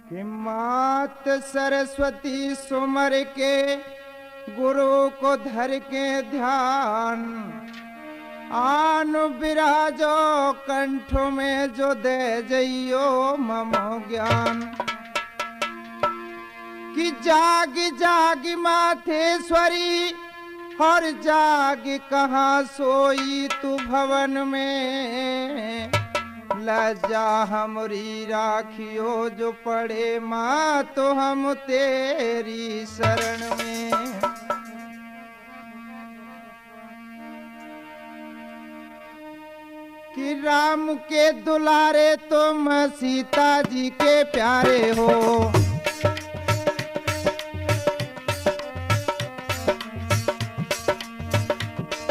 कि मात सरस्वती सुमर के गुरु को धर के ध्यान, आन विराजो कंठ में जो दे जइयो ममो ज्ञान। कि जागी जागी माथेश्वरी और जागी कहाँ सोई तू भवन में, लज्जा हमरी राखियो जो पड़े माँ तो हम तेरी शरण में। कि राम के दुलारे तुम सीता जी के प्यारे हो,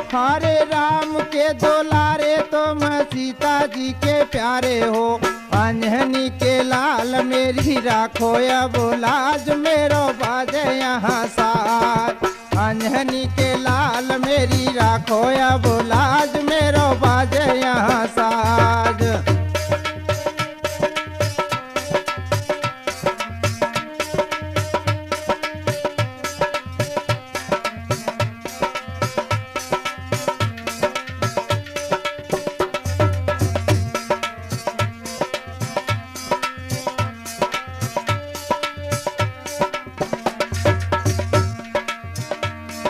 हरे राम के दुलारे तुम सीता जी के प्यारे हो। अंजनी के लाल मेरी राखो अब लाज मेरो बाजे यहाँ साथ, अंजनी के लाल मेरी राखो अब लाज मेरो बाजे यहाँ साज।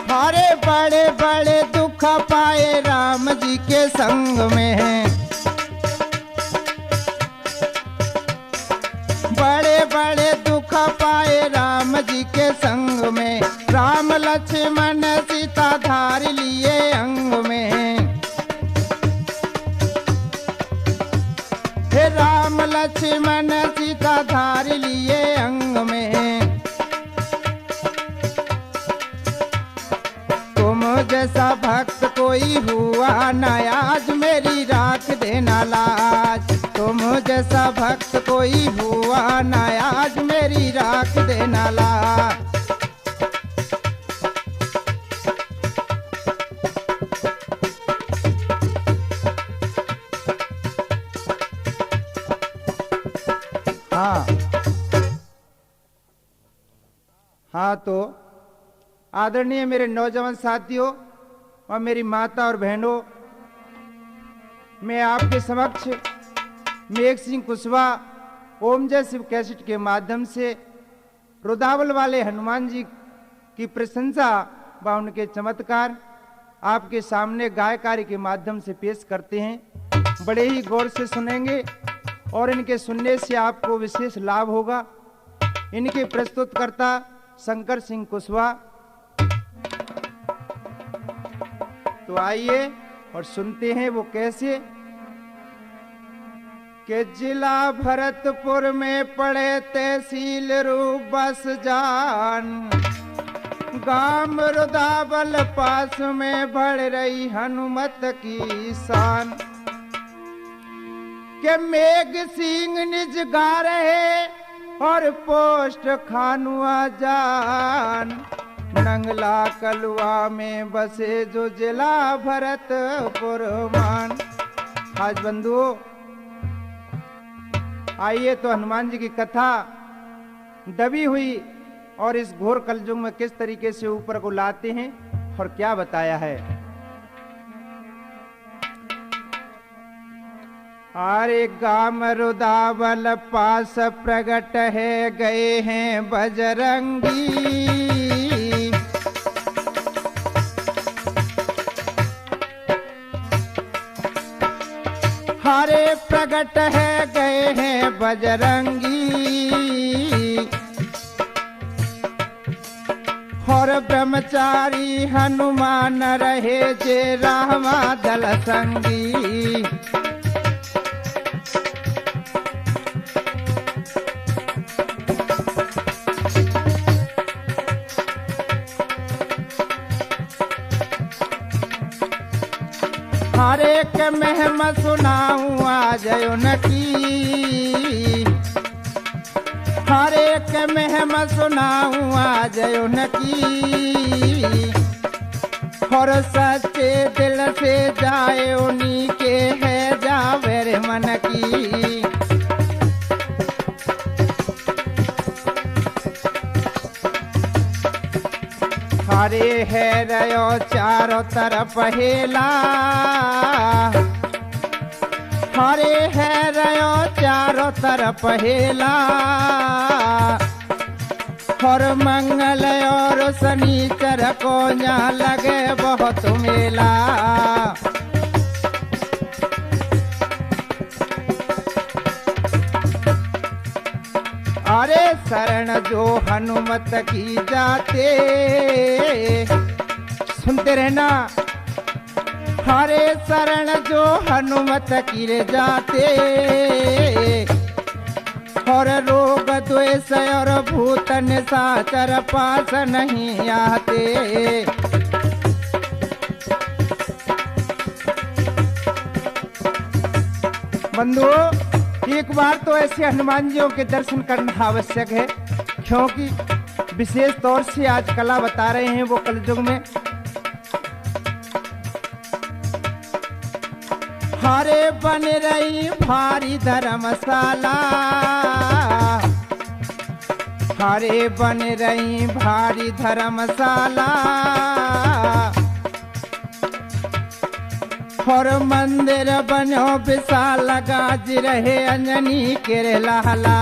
हरे बड़े बड़े दुख पाए राम जी के संग में, बड़े बड़े दुख पाए राम जी के संग में। राम लक्ष्मण सीता धार लिए अंग में, हे राम लक्ष्मण सीता धार लिए अंग में। जैसा भक्त कोई हुआ न आज मेरी राख देना लाज, तुम जैसा भक्त कोई हुआ न आज मेरी राख देना लाज। हाँ तो आदरणीय मेरे नौजवान साथियों और मेरी माता और बहनों, मैं आपके समक्ष मेघ सिंह कुशवाहा ओम जय शिव कैसेट के माध्यम से रुदावल वाले हनुमान जी की प्रशंसा व उनके चमत्कार आपके सामने गायकारी के माध्यम से पेश करते हैं। बड़े ही गौर से सुनेंगे और इनके सुनने से आपको विशेष लाभ होगा। इनके प्रस्तुतकर्ता शंकर सिंह कुशवाहा। तो आइए और सुनते हैं वो कैसे। कि जिला भरतपुर में पड़े तहसील रूप बस जान, गांव रुदावल पास में बढ़ रही हनुमत की शान। के मेघ सिंह निज गा रहे और पोस्ट खानुआ जान, नंगला कलुआ में बसे जो जिला भरतपुर मान। आज बंधुओं आइए तो हनुमान जी की कथा दबी हुई और इस घोर कलयुग में किस तरीके से ऊपर को लाते हैं और क्या बताया है। अरे गाम रुदावल पास प्रगट है गए हैं बजरंगी, हरे प्रगट है गए हैं बजरंगी। और ब्रह्मचारी हनुमान रहे जे रामा दल संगी। हर एक महिमा सुनाऊं आज उनकी, हर एक महिमा सुनाऊं आज उनकी। और सच्चे दिल से जाए उन्हीं के है जावेर मन की। हरे है रयो चारों तरफ हेला, हरे है रयो चारों तरफ हेला, और मंगल और शनिचर को यहाँ लगे बहुत मेला। अरे शरण जो हनुमत की जाते, सुनते रहना, हरे शरण जो हनुमत की जाते, और रोग द्वेष और भूत निशाचर पास नहीं आते। बंधु, एक बार तो ऐसे हनुमान जियों के दर्शन करना आवश्यक है, क्योंकि विशेष तौर से आज कला बता रहे हैं वो कलयुग में। हरे बन रही भारी धर्मशाला, हरे बन रही भारी धर्मशाला, और मंदिर बनो विशाल गाज रहे अंजनी के लाला।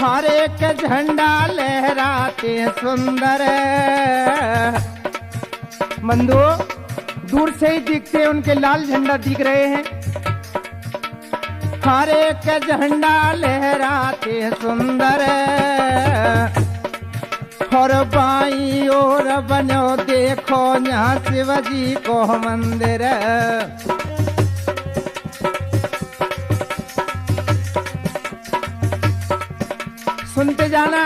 हर एक झंडा लहराते सुंदर, बंधु दूर से ही दिखते उनके लाल झंडा दिख रहे हैं। हर एक झंडा लहराते सुंदर, और बाई ओर बनो देखो यहाँ शिवजी को मंदिर। सुनते जाना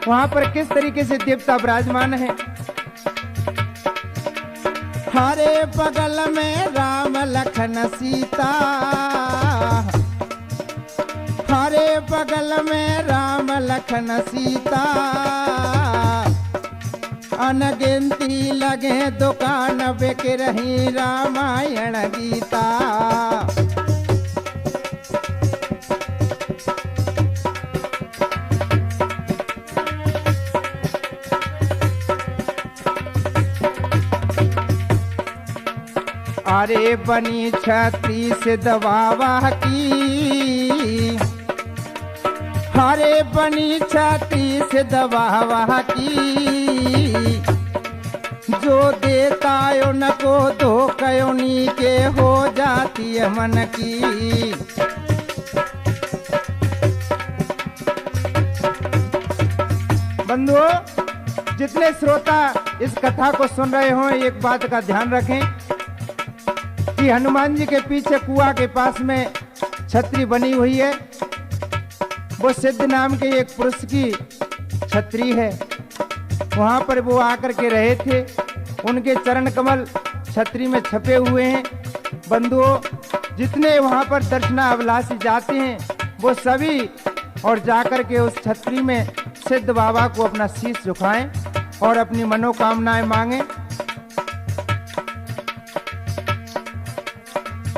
वहां पर किस तरीके से देवता विराजमान है। हरे बगल में राम लखन सीता, हरे बगल में राम लखन सीता, अनगिनती लगे दुकान बिक रही रामायण गीता। अरे बनी छत्री सिद्ध बाबा की, हरे बनी छत्री सिद्ध बाबा की, जो देता उनको धोखे उन्हीं के हो जाती है मन की। बंधुओं, जितने श्रोता इस कथा को सुन रहे हो, एक बात का ध्यान रखें कि हनुमान जी के पीछे कुआं के पास में छतरी बनी हुई है। वो सिद्ध नाम के एक पुरुष की छतरी है। वहां पर वो आकर के रहे थे। उनके चरण कमल छतरी में छपे हुए हैं। बंधुओं, जितने वहां पर दर्शनाभिलाषी जाते हैं वो सभी और जाकर के उस छतरी में सिद्ध बाबा को अपना शीश झुकाएं और अपनी मनोकामनाएं मांगे।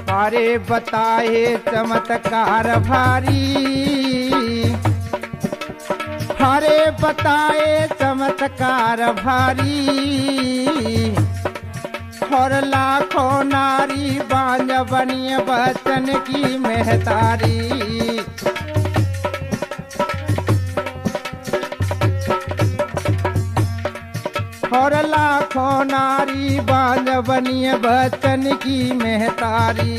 अरे बताए चमत्कार भारी, हरे बताए चमत्कार भारी, और लाखों नारी बांझ बनी बचन की महतारी। और लाखों नारी बांझ बनी बचन की महतारी।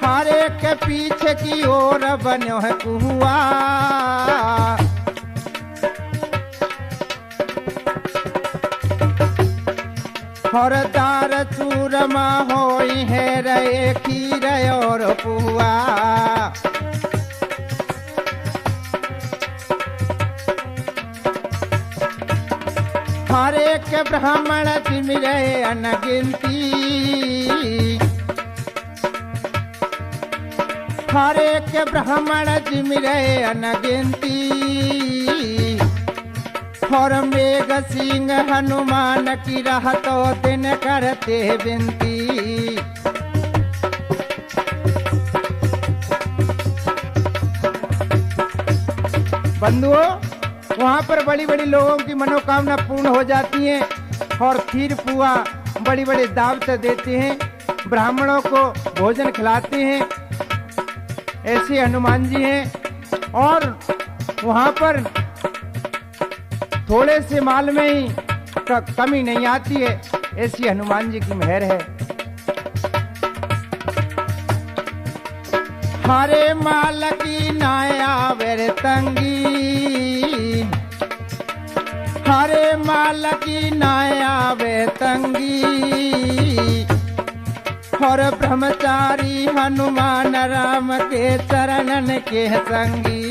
हर एक पीछे की ओर बनो है कुआ, और दार चूरमा होई है रे खीर और पुआ। हर एक ब्राह्मण सिमरे अनगिनती, हर एक ब्राह्मण सिमरे अनगिनती, और मेघ सिंह हनुमान की रहतो दिन हनुमान करते विनती। बंधुओं, वहां पर बड़ी बड़ी लोगों की मनोकामना पूर्ण हो जाती है और खीर पुआ बड़ी बड़ी दावत देते हैं, ब्राह्मणों को भोजन खिलाते हैं। ऐसे हनुमान जी हैं और वहां पर थोड़े से माल में ही कमी नहीं आती है, ऐसी हनुमान जी की मेहर है। हरे माल की नाया वेर तंगी, हरे माल की नाया वे तंगी, और ब्रह्मचारी हनुमान राम के चरणन के संगी।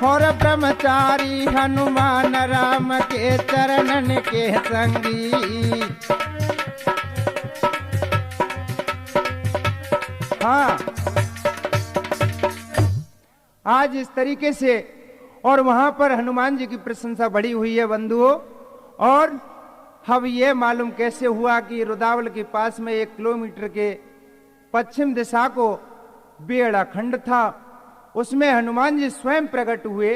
और ब्रह्मचारी हनुमान राम के चरणन के संगी। हाँ, आज इस तरीके से और वहां पर हनुमान जी की प्रशंसा बढ़ी हुई है बंधुओं। और अब यह मालूम कैसे हुआ कि रुदावल के पास में 1 किलोमीटर के पश्चिम दिशा को बेड़ा खंड था, उसमें हनुमान जी स्वयं प्रकट हुए।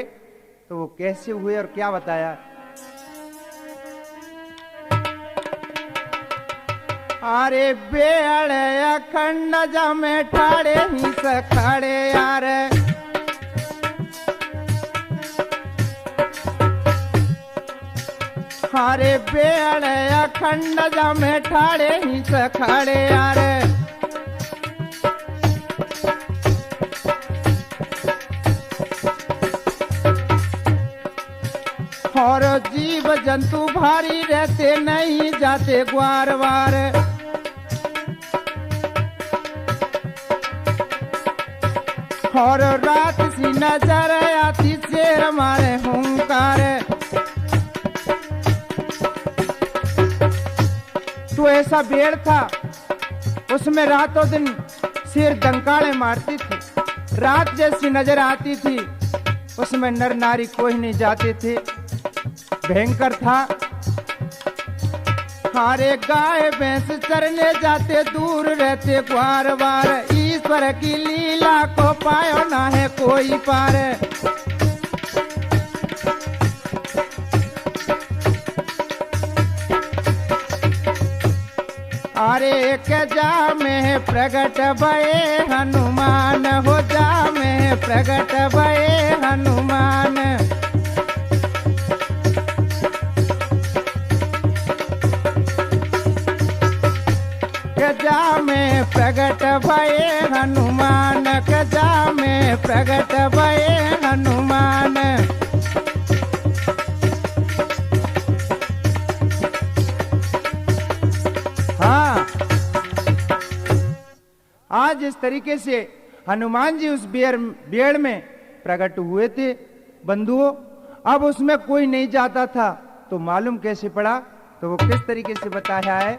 तो वो कैसे हुए और क्या बताया? अरे बेड़े अखंड जमे ठाड़े ही सखाड़े यार, हरे बेड़े अखंड जमे ठाड़े ही सखाड़े यार। और जीव जंतु भारी रहते नहीं जाते ग्वार वार, और रात सी नजर आती शेर मारे हुंकार। तो ऐसा बेड़ था, उसमें रातों दिन शेर डंकाड़े मारती थी। रात जैसी नजर आती थी, उसमें नर नारी कोई नहीं जाते थे, भयंकर था। हारे गाय भैंस चरने जाते दूर रहते ग्वार वार, ईश्वर की लीला को पायो ना है कोई पार। अरे के जा में प्रगट भये हनुमान, हो जा में प्रगट भये हनुमान। गजा में प्रगट भये हनुमान, गजा में प्रगट भये हनुमान। हाँ, आज इस तरीके से हनुमान जी उस बेड़ में प्रकट हुए थे बंधुओं। अब उसमें कोई नहीं जाता था, तो मालूम कैसे पड़ा? तो वो किस तरीके से बताया है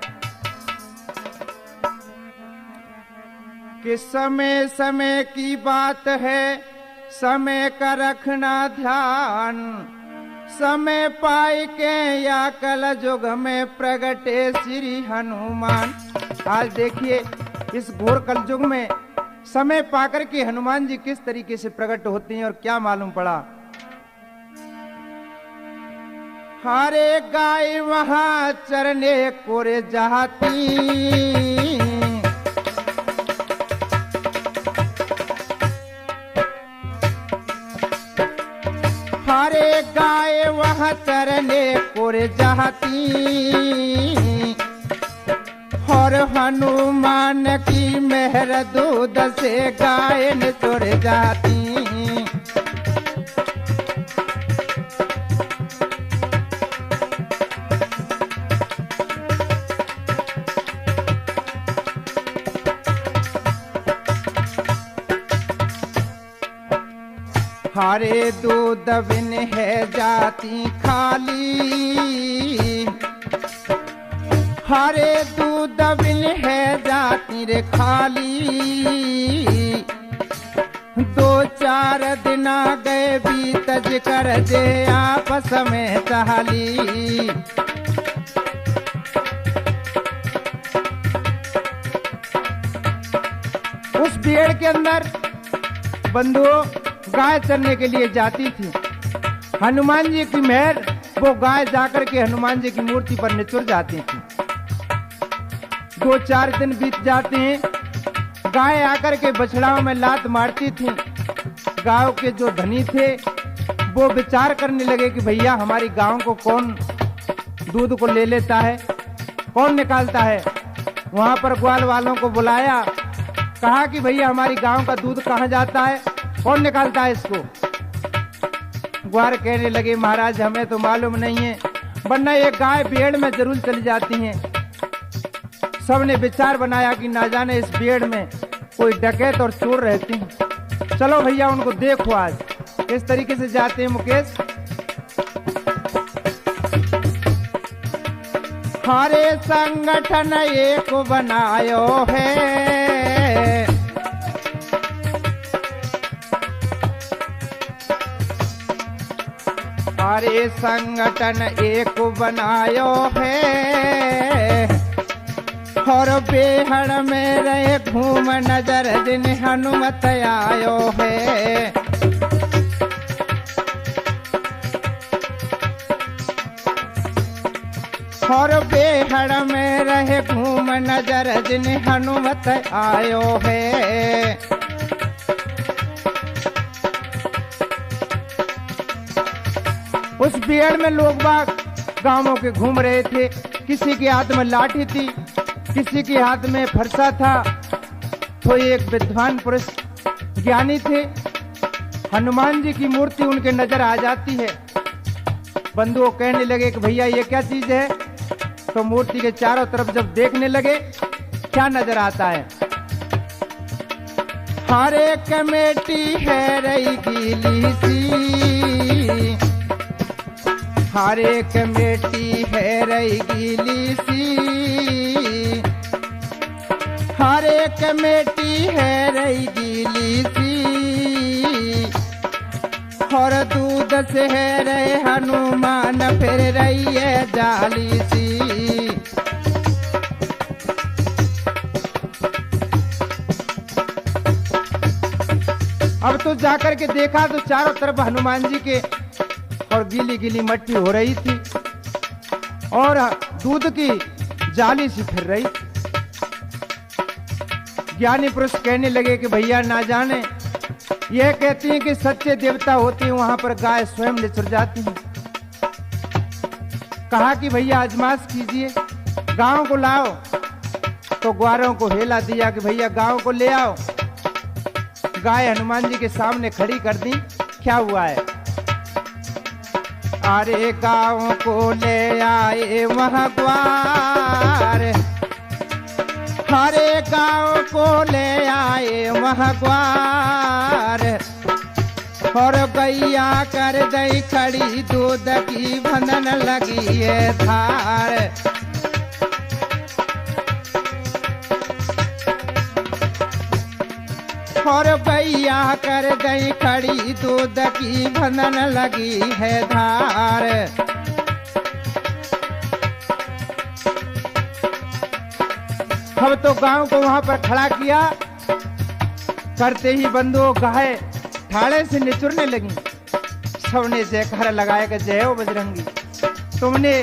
कि समय समय की बात है, समय का रखना ध्यान, समय पाई के या कल युग में प्रगटे श्री हनुमान। आज देखिए इस घोर कल युग में समय पाकर के हनुमान जी किस तरीके से प्रकट होते हैं और क्या मालूम पड़ा। हारे गाय वहां चरने कोरे जाती, हरे गाय वह चरने कोरे जाती, और हनुमान की मेहर दूध से गाय न चोर जाती। हरे दूध बिन है जाती खाली, हरे दूध बिन है जाती रे खाली। 2-4 दिन गए बीत सूरज कर दे आपस में सहाली। उस पेड़ के अंदर बंधुओं गाय चरने के लिए जाती थी। हनुमान जी की मेहर, वो गाय जाकर के हनुमान जी की मूर्ति पर निचुर जाती थी। 2-4 दिन बीत जाते हैं, गाय आकर के बछड़ाओं में लात मारती थी। गांव के जो धनी थे वो विचार करने लगे कि भैया हमारी गांव को कौन दूध को ले लेता है, कौन निकालता है। वहां पर ग्वाल वालों को बुलाया, कहा कि भैया हमारी गांव का दूध कहाँ जाता है, कौन निकालता है इसको। ग्वाल कहने लगे महाराज हमें तो मालूम नहीं है, वरना ये गाय भेड़ में जरूर चली जाती हैं। सबने विचार बनाया कि ना जाने इस भेड़ में कोई डकैत और चोर रहते हैं, चलो भैया उनको देखो। आज इस तरीके से जाते हैं मुकेश। हरे संगठन एक बनायो है, हरे संगठन एक बनायो है, और बेहड़ में रहे घूम नजर दिन हनुमत आयो है। और बेहड़ में रहे घूम नजर दिन हनुमत आयो है। उस बेहड़ में लोग बाग गांवों के घूम रहे थे। किसी के हाथ में लाठी थी, किसी के हाथ में फरसा था। तो एक विद्वान पुरुष ज्ञानी थे, हनुमान जी की मूर्ति उनके नजर आ जाती है। बंधुओं कहने लगे कि भैया ये क्या चीज है। तो मूर्ति के चारों तरफ जब देखने लगे, क्या नजर आता है। हरे कमेटी है रही गीली सी, हरे कमेटी है रही गीली सी, हरे कमेटी है रही गीली सी, और दूध से है रहे हनुमान फिर रही है जाली सी। अब तो जाकर के देखा तो चारों तरफ हनुमान जी के और गीली गीली मट्टी हो रही थी और दूध की जाली सी फिर रही। ज्ञानी पुरुष कहने लगे कि भैया ना जाने, यह कहती हैं कि सच्चे देवता होते हैं वहां पर गाय स्वयं निचुर जाती है। कहा कि भैया आजमाश कीजिए, गांव को लाओ। तो ग्वारों को हेला दिया कि भैया गांव को ले आओ। गाय हनुमान जी के सामने खड़ी कर दी। क्या हुआ है। अरे गांव को ले आए वहाँ ग्वार, हरे गांव को ले आए वहाँ ग्वार, और गैया कर दई खड़ी दूध की बंधन लगी है धार। और गैया कर गई खड़ी दूध की बंधन लगी है धार। हम तो गांव को वहां पर खड़ा किया, करते ही बंधुओं गाय ठाड़े से निचुरने लगी। सबने जयकारा लगाया कि जय हो बजरंगी, तुमने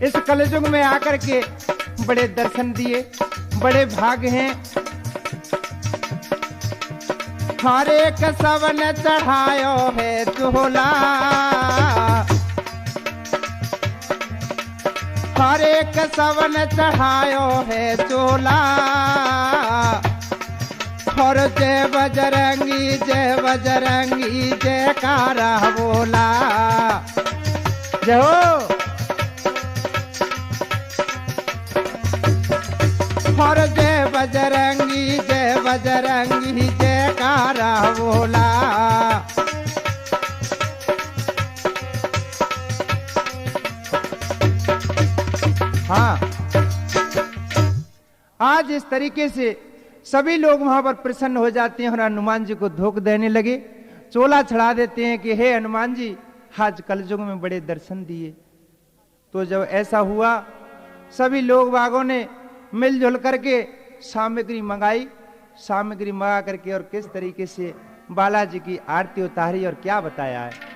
इस कलयुग में आकर के बड़े दर्शन दिए, बड़े भाग हैं। हरे कसवन चढ़ायो है चोला, हरे कसवन चढ़ायो है चोला, और जय बजरंगी जयकारा बोला। जय हो। और जय बजरंगी जयकारा बोला। हाँ, आज इस तरीके से सभी लोग वहां पर प्रसन्न हो जाते हैं और हनुमान जी को धोख देने लगे। चोला चढ़ा देते हैं कि हे हनुमान जी आज कलयुग में बड़े दर्शन दिए। तो जब ऐसा हुआ सभी लोग बागों ने मिलजुल करके सामग्री मंगाई, सामग्री मंगा करके और किस तरीके से बालाजी की आरती उतारी और क्या बताया है।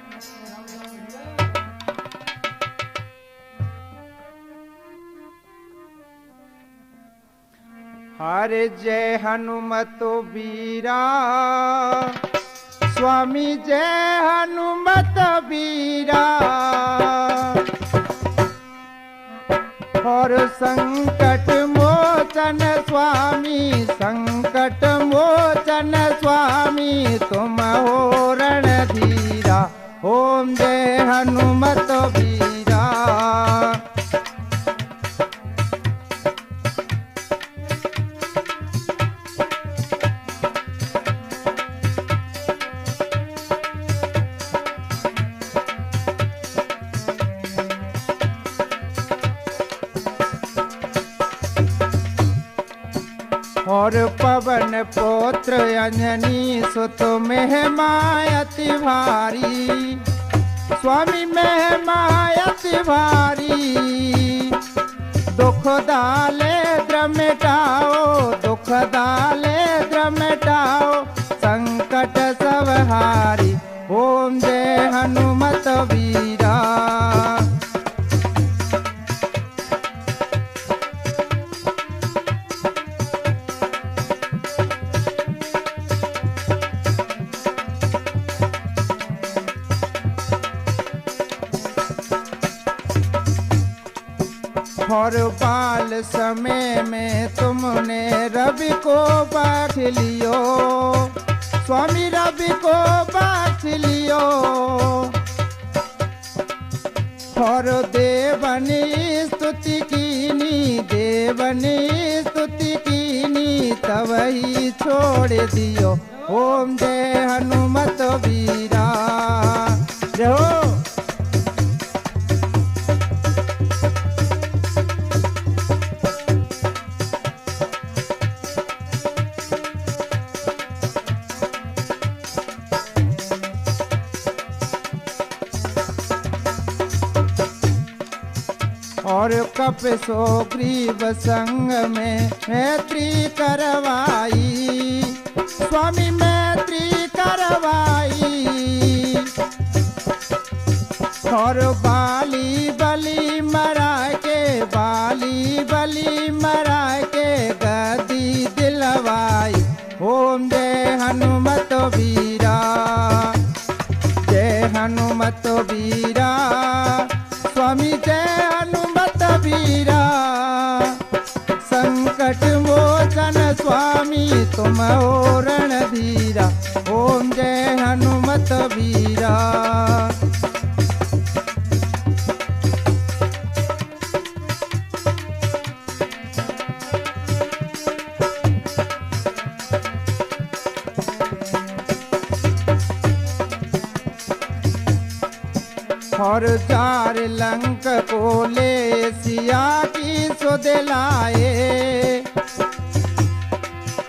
हरे जय हनुमत वीरा स्वामी जय हनुमत वीरा और संकट मोचन स्वामी संकट मोचन स्वामी तुम हो रणधीरा ओम जय हनुमत वीरा। और पवन पुत्र अंजनी सुत महिमायति भारी स्वामी महिमायति भारी दुख दाले द्र मिटाओ दुख दाले द्र मिटाओ संकट सब हारी ओम जय हनुमत वीरा। और बाल समय में तुमने रवि को बाँट लियो स्वामी रवि को बाँट लियो और देवनी स्तुति कीनी देवनी स्तुति कीनी तब ही छोड़ दियो ओम जय हनुमत वीरा। जय हो। और कप सो ग्रीव संग में मैत्री करवाई स्वामी मैत्री करवाई और बाली बलि मरा के बाली बलि मरा के गदी दिलवाई ओम जय हनुमत वीरा जय हनुमत वीरा स्वामी जय हनुमत वीरा संकट मोचन स्वामी तुम हो रणधीरा ओम जय हनुमत वीरा। और जार लंक को ले सिया की सुध लाए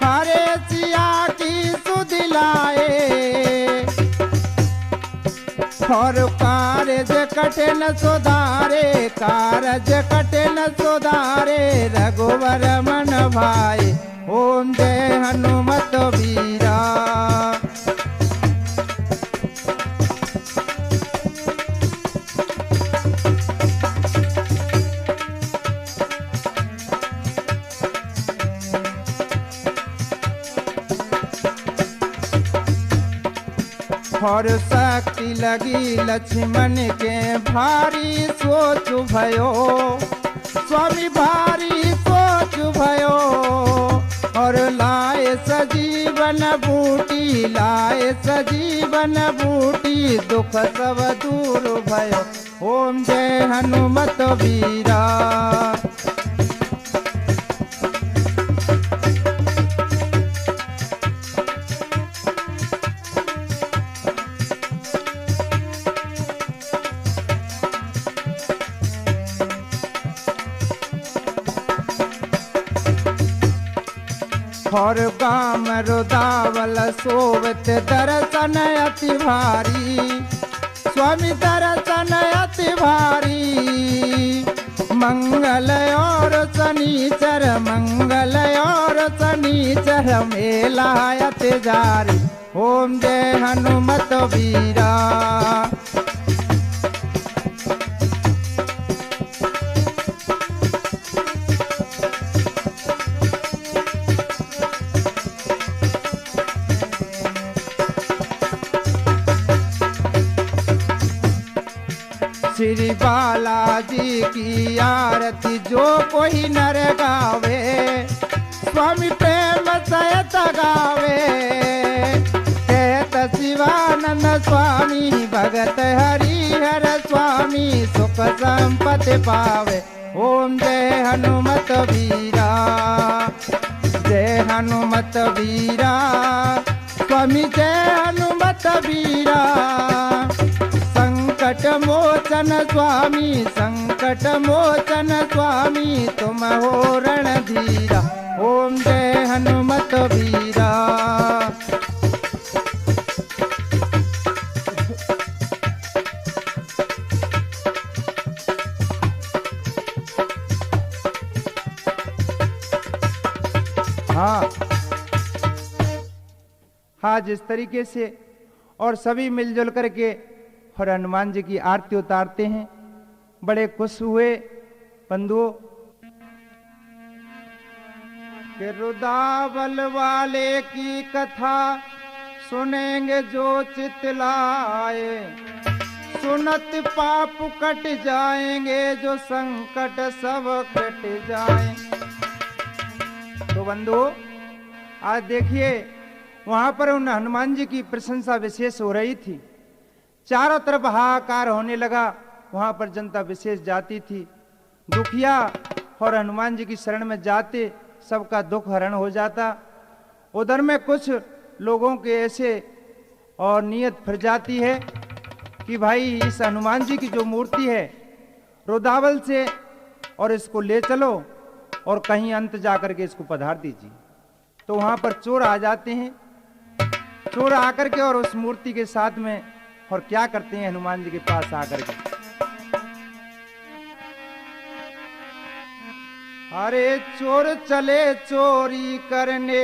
हरे सिया की सुध लाए और कारज कठिन सुधारे कारज कठिन सुधारे रघुवर मन भाई ओम जय हनुमत वीरा। और शक्ति लगी लक्ष्मण के भारी सोच भयो स्वामी भारी सोच भयो और लाए सजीवन बूटी लाए सजीवन बूटी दुख सब दूर भयो ओम जय हनुमत वीरा। और गाम रुदावल सोवत दर्शन अति भारी, स्वामी दर्शन अति भारी। मंगल और शनिचर, मंगल और शनिचर मेला अति जारी। ओम जय हनुमत वीरा। श्री बालाजी की आरती जो कोई नर गावे, स्वामी प्रेम सहित गावे। कहत शिवानंद स्वामी भगत हरिहर स्वामी, सुख संपत्ति पावे। ओम जय हनुमत वीरा, जय हनुमत वीरा, स्वामी जय हनुमत वीरा। संकट मोचन स्वामी, संकट मोचन स्वामी, तुम हो रणधीरा। ओम जय हनुमत वीरा। हाँ, जिस तरीके से और सभी मिलजुल करके और हनुमान जी की आरती उतारते हैं, बड़े खुश हुए बंधुओं। कि रुदावल वाले की कथा सुनेंगे जो चित लाए, सुनत पाप कट जाएंगे, जो संकट सब कट जाए। तो बंधुओं, आज देखिए वहां पर उन हनुमान जी की प्रशंसा विशेष हो रही थी। चारों तरफ हाहाकार होने लगा। वहां पर जनता विशेष जाती थी। दुखिया और हनुमान जी की शरण में जाते सबका दुख हरण हो जाता। उधर में कुछ लोगों के ऐसे और नियत फिर जाती है कि भाई इस हनुमान जी की जो मूर्ति है रुदावल से, और इसको ले चलो और कहीं अंत जाकर के इसको पधार दीजिए। तो वहां पर चोर आ जाते हैं। चोर आकर के और उस मूर्ति के साथ में और क्या करते हैं, हनुमान जी के पास आकर के, अरे चोर चले चोरी करने,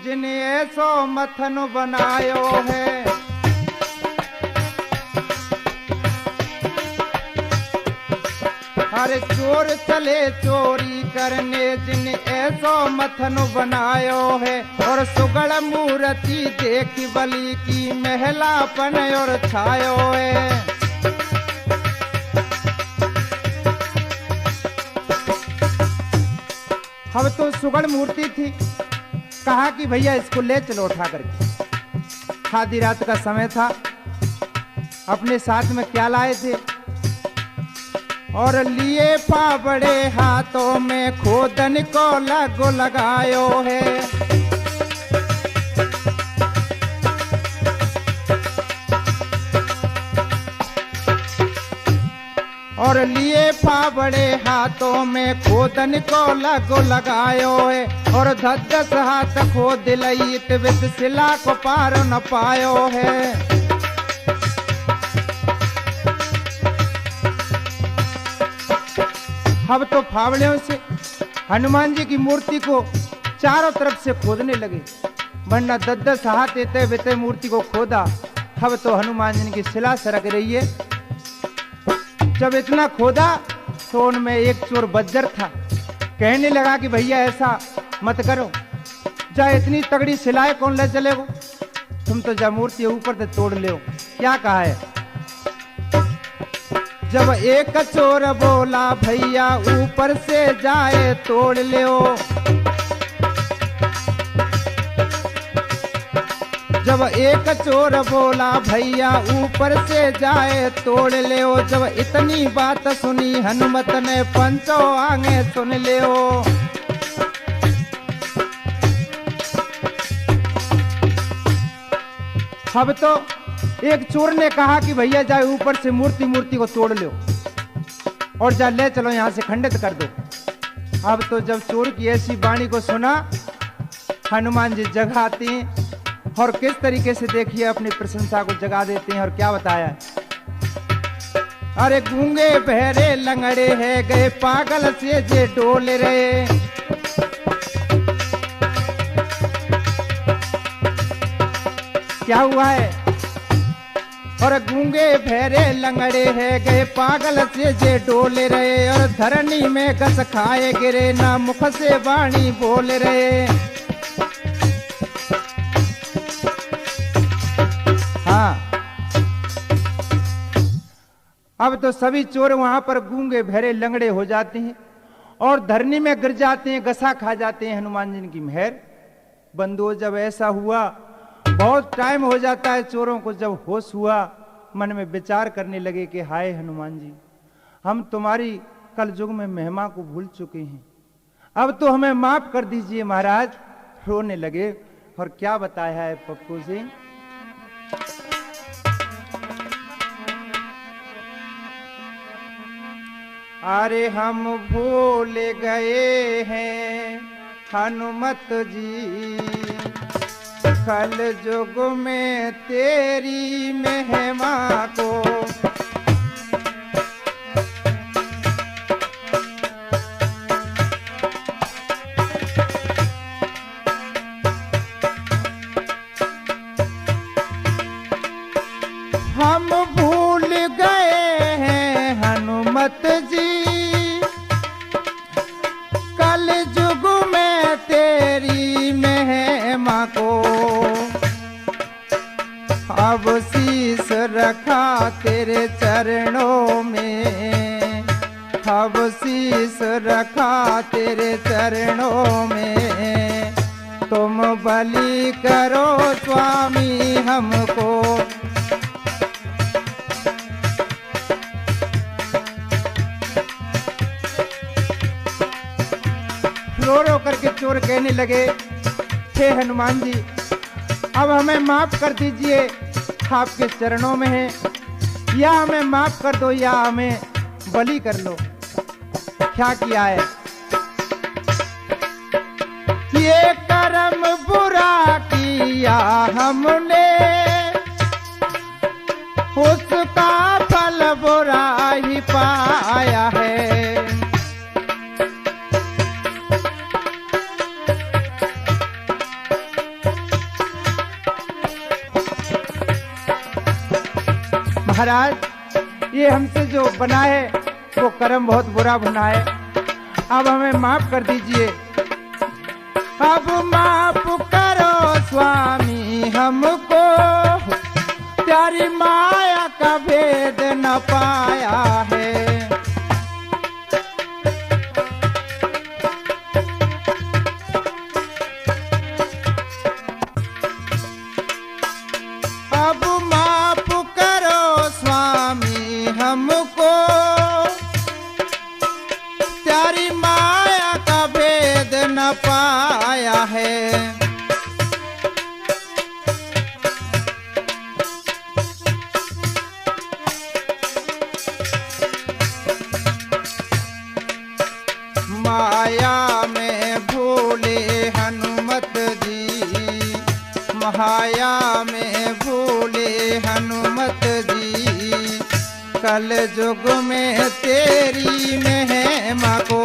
जिन्हें ऐसो मथन बनायो है। अरे चोर चले चोरी करने, जिन्हें ऐसो मथन बनायो है। और सुगड़ मूर्ति देख बलि की, महलापन और छायो है। अब तो सुगड़ मूर्ति थी, कहा कि भैया इसको ले चलो उठा करके। आधी रात का समय था। अपने साथ में क्या लाए थे, और लिए फावड़े हाथों में, खोदन को लगो लगायो है। और लिए फावड़े हाथों में, खोदन को लगो लगायो है। और धस हाथ खोद लईत, विद शिला को पार न पायो है। अब तो फावड़ियों से हनुमान जी की मूर्ति को चारों तरफ से खोदने लगे। वरना 10 हाथ एते बेते मूर्ति को खोदा। अब तो हनुमान जी की शिला सरक रही है। जब इतना खोदा तो उनमें एक चोर बज्जर था। कहने लगा कि भैया ऐसा मत करो, जा इतनी तगड़ी शिलाएं कौन ले चलेगो, तुम तो जा मूर्ति ऊपर से तोड़ ले। क्या कहा है, जब एक चोर बोला भैया ऊपर से जाए तोड़ ले। जब एक चोर बोला भैया ऊपर से जाए तोड़ ले। जब इतनी बात सुनी हनुमत ने, पंचों आगे सुन ले। अब तो एक चोर ने कहा कि भैया जाए ऊपर से मूर्ति को तोड़ लो और जा ले चलो यहां से खंडित कर दो। अब तो जब चोर की ऐसी वाणी को सुना हनुमान जी जगाते हैं और किस तरीके से देखिए अपनी प्रशंसा को जगा देते हैं। और क्या बताया, अरे गूंगे बहरे लंगड़े है गए पागल से जे डोल रहे, क्या हुआ है, और गूंगे बहरे लंगड़े है गए पागल से जे डोल रहे, और धरनी में घस खाए गिरे ना मुख से वाणी बोल रहे। हाँ, अब तो सभी चोर वहां पर गूंगे बहरे लंगड़े हो जाते हैं और धरनी में गिर जाते हैं, गसा खा जाते हैं। हनुमान जी की मेहर बंधुओं, जब ऐसा हुआ, बहुत टाइम हो जाता है चोरों को, जब होश हुआ मन में विचार करने लगे कि हाय हनुमान जी, हम तुम्हारी कल युग में महिमा को भूल चुके हैं, अब तो हमें माफ कर दीजिए महाराज। रोने लगे और क्या बताया है पप्पू सिंह, अरे हम भूल गए हैं हनुमत जी, कल युग में तेरी महिमा को, हम भूल गए हैं हनुमत जी, कल युग में तेरी महिमा को, अब शीस रखा तेरे चरणों में, अब शीस रखा तेरे चरणों में, तुम बलि करो स्वामी हमको। रो रो करके चोर कहने लगे, हे हनुमान जी, अब हमें माफ कर दीजिए, आपके चरणों में है, या हमें माफ कर दो या हमें बलि कर लो। क्या किया है, ये कर्म बुरा किया हमने, उसका फल बुरा ही पाया है। महाराज, ये हमसे जो बना है वो कर्म बहुत बुरा बना है, अब हमें माफ कर दीजिए, अब माफ करो स्वामी हमको, प्यारी माया का भेद न पाया है। अब माफ करो स्वामी हमको, प्यारी माया का भेद न पाया है। माया में भूले हनुमत जी, माया में भूले हनुमत जी, कल युग में तेरी महिमा को,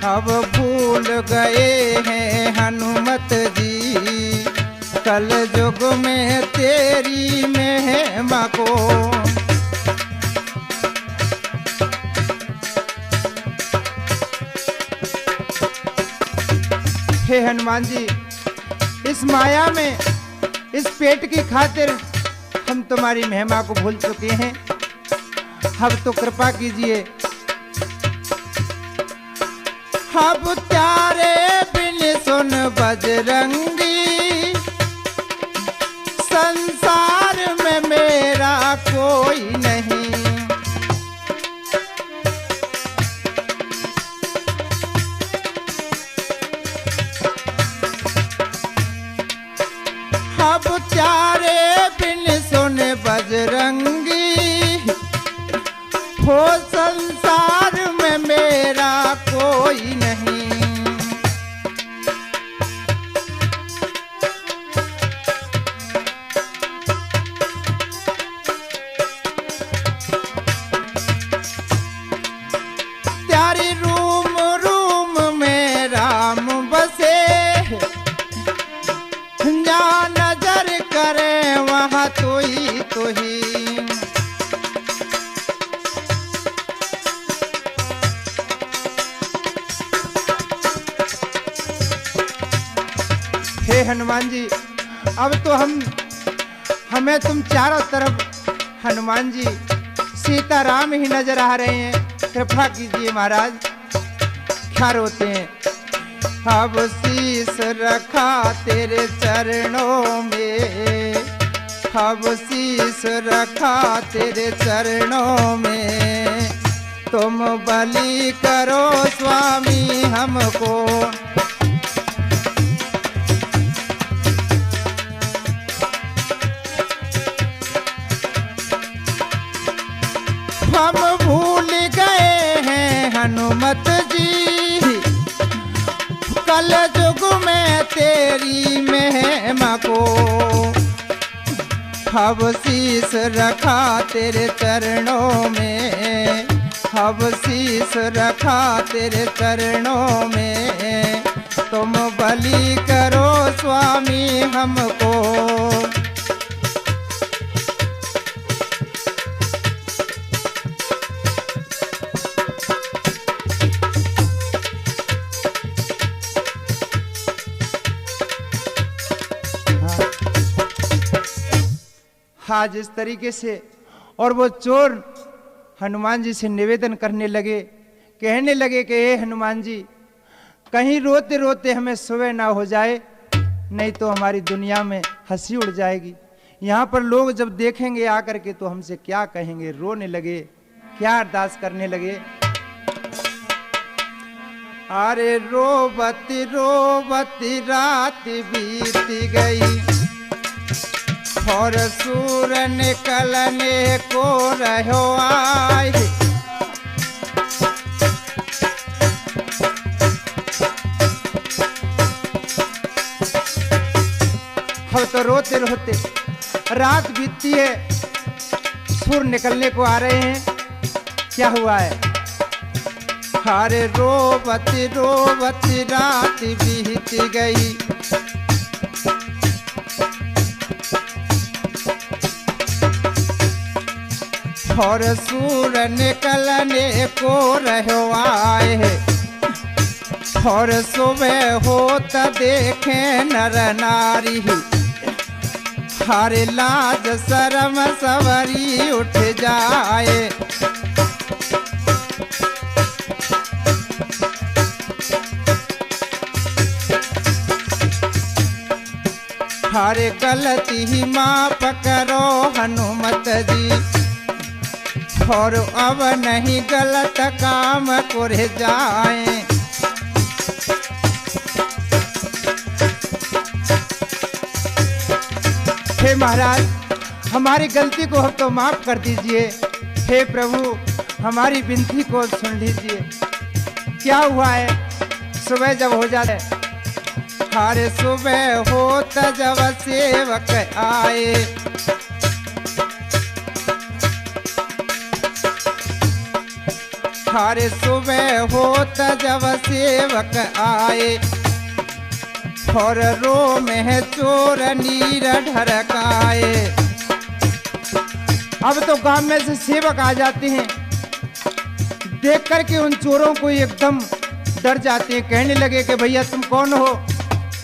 अब भूल गए हैं हनुमत जी, कल युग में तेरी महिमा को। हे हनुमान जी, इस माया में, इस पेट की खातिर हम तुम्हारी महिमा को भूल चुके हैं, अब तो कृपा कीजिए। अब प्यारे बिन सुन बजरंगी, संसार में मेरा कोई नहीं, अब प्यारे बिन सुन बजरंगी, हरि रूम रूम में राम बसे, जहाँ नजर करे वहाँ तो ही। हे हनुमान जी, अब तो हमें तुम चारों तरफ हनुमान जी सीताराम ही नजर आ रहे हैं, कृपा कीजिए महाराज। क्या रोते हैं? अब शीस रखा तेरे चरणों में, अब शीस रखा तेरे चरणों में, तुम बलि करो स्वामी हमको। हम भूल गए हैं हनुमत जी, कल युग में तेरी महिमा को। अब शीस रखा तेरे चरणों में, अब शीस रखा तेरे चरणों में, तुम बलि करो स्वामी हमको। आज इस तरीके से, और वो चोर हनुमान जी से निवेदन करने लगे, कहने लगे कि हे हनुमान जी, कहीं रोते रोते हमें सुबह ना हो जाए, नहीं तो हमारी दुनिया में हंसी उड़ जाएगी। यहाँ पर लोग जब देखेंगे आकर के तो हमसे क्या कहेंगे। रोने लगे, क्या अरदास करने लगे। अरे रोबती रोबती रात बीत गई, और सूर निकलने को रहो आए। हम तो रोते रोते रात बीतती है, सूर निकलने को आ रहे हैं, क्या हुआ है? अरे रोबती रोबती रात बीत गई, और सूर निकलने को रहो आए। और सुबह होता देखे नर नारी, हरे लाज शर्म सवरी उठ जाए। हरे गलती ही माफ करो हनुमत जी, और अब नहीं गलत काम कर जाए। हे महाराज, हमारी गलती को हम तो माफ कर दीजिए। हे प्रभु, हमारी विनती को सुन लीजिए। क्या हुआ है? सुबह जब हो जाए, हरे सुबह होता जब सेवक आए, हरे सुबह होता जब सेवक आए, और रो में चोर नीर ढरकाए। अब तो गांव में से सेवक आ जाते हैं, देख करके उन चोरों को एकदम डर जाते हैं। कहने लगे कि भैया तुम कौन हो?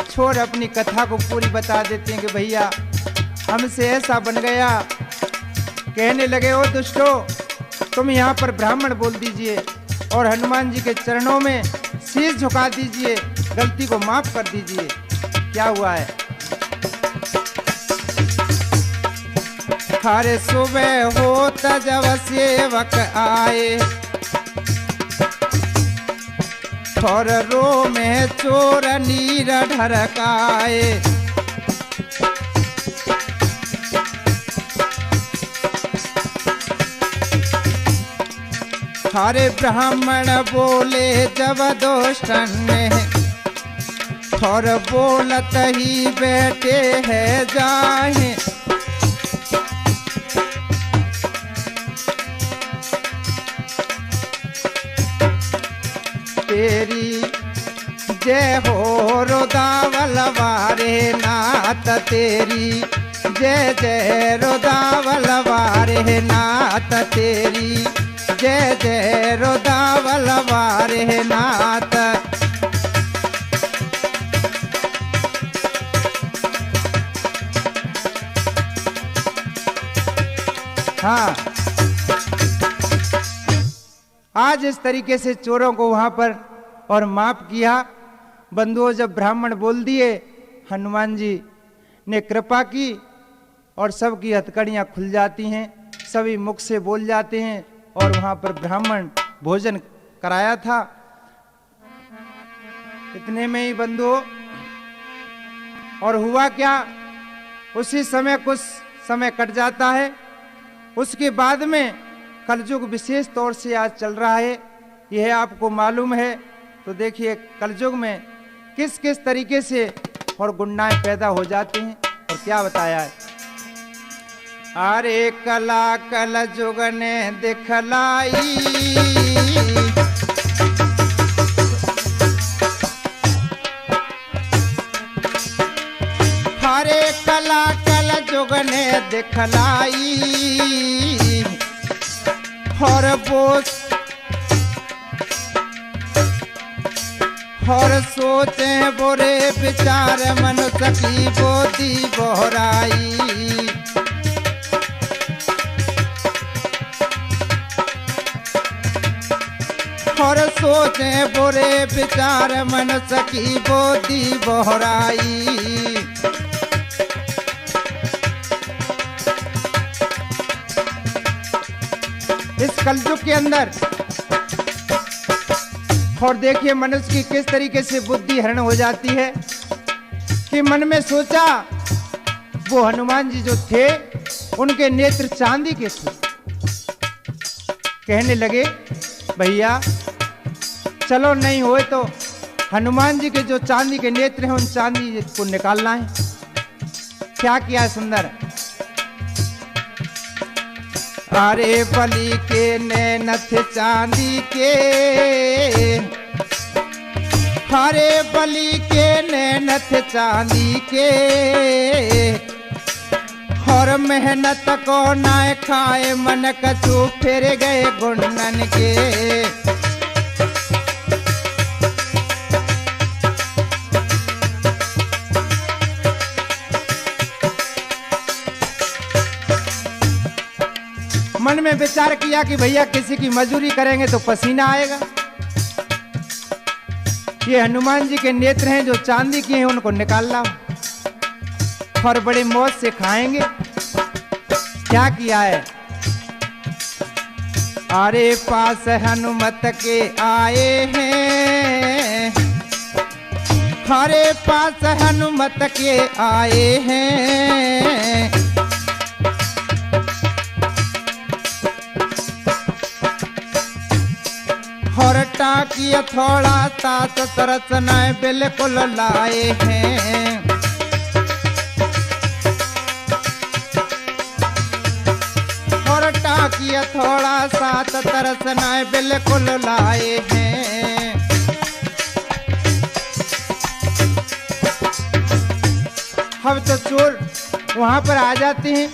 चोर अपनी कथा को पूरी बता देते हैं कि भैया हमसे ऐसा बन गया। कहने लगे, ओ दुष्टो, तुम यहाँ पर ब्राह्मण बोल दीजिए और हनुमान जी के चरणों में शीश झुका दीजिए, गलती को माफ कर दीजिए। क्या हुआ है? हरे सुबह होता जब सेवक आए, और रो में चोर नीर ढरकाए। हरे ब्राह्मण बोले जब दोष्टन ने, और बोलत ही बैठे हैं जाए। तेरी, जय हो रोदावल वारे नाथ तेरी, जय जय रोदावल वारे नाथ तेरी, जय जय रोदावल वारे नाथ। हाँ, आज इस तरीके से चोरों को वहां पर और माफ किया। बंधुओं, जब ब्राह्मण बोल दिए, हनुमान जी ने कृपा की और सबकी हथकड़ियां खुल जाती हैं, सभी मुख से बोल जाते हैं। और वहां पर ब्राह्मण भोजन कराया था। इतने में ही बंधुओं, और हुआ क्या, उसी समय कुछ समय कट जाता है। उसके बाद में कलयुग विशेष तौर से आज चल रहा है, यह आपको मालूम है। तो देखिए कलयुग में किस किस तरीके से और गुंडाएं पैदा हो जाती हैं और क्या बताया है। अरे कला कलयुग ने दिखलाई, हरे कला कलयुग ने दिखलाई, और बोस और सोचे बुरे विचार मनुष्य की बोधी बोहराई, और सोचे बुरे विचार मनुष्य की बोधी बोहराई। इस कलयुग के अंदर और देखिए मनुष्य की किस तरीके से बुद्धि हरण हो जाती है कि मन में सोचा, वो हनुमान जी जो थे उनके नेत्र चांदी के थे। कहने लगे, भैया चलो नहीं होए तो हनुमान जी के जो चांदी के नेत्र हैं उन चांदी को निकालना है। क्या किया सुंदर, अरे बलि के नैन थे चांदी के, हरे बलि के नैन थे चांदी के, और मेहनत को ना खाए मन कछु फिर गए गुंडन के। मन में विचार किया कि भैया किसी की मजदूरी करेंगे तो पसीना आएगा, ये हनुमान जी के नेत्र हैं जो चांदी के हैं उनको निकाल लाओ और बड़े मौज से खाएंगे। क्या किया है, अरे पास हनुमत के आए हैं, हरे पास हनुमत के आए हैं, और टाकिया थोड़ा तात तरसना बिल्कुल लाए हैं, और टाकिया थोड़ा सात तरसना बिल्कुल लाए हैं। हम तो चोर वहां पर आ जाते हैं,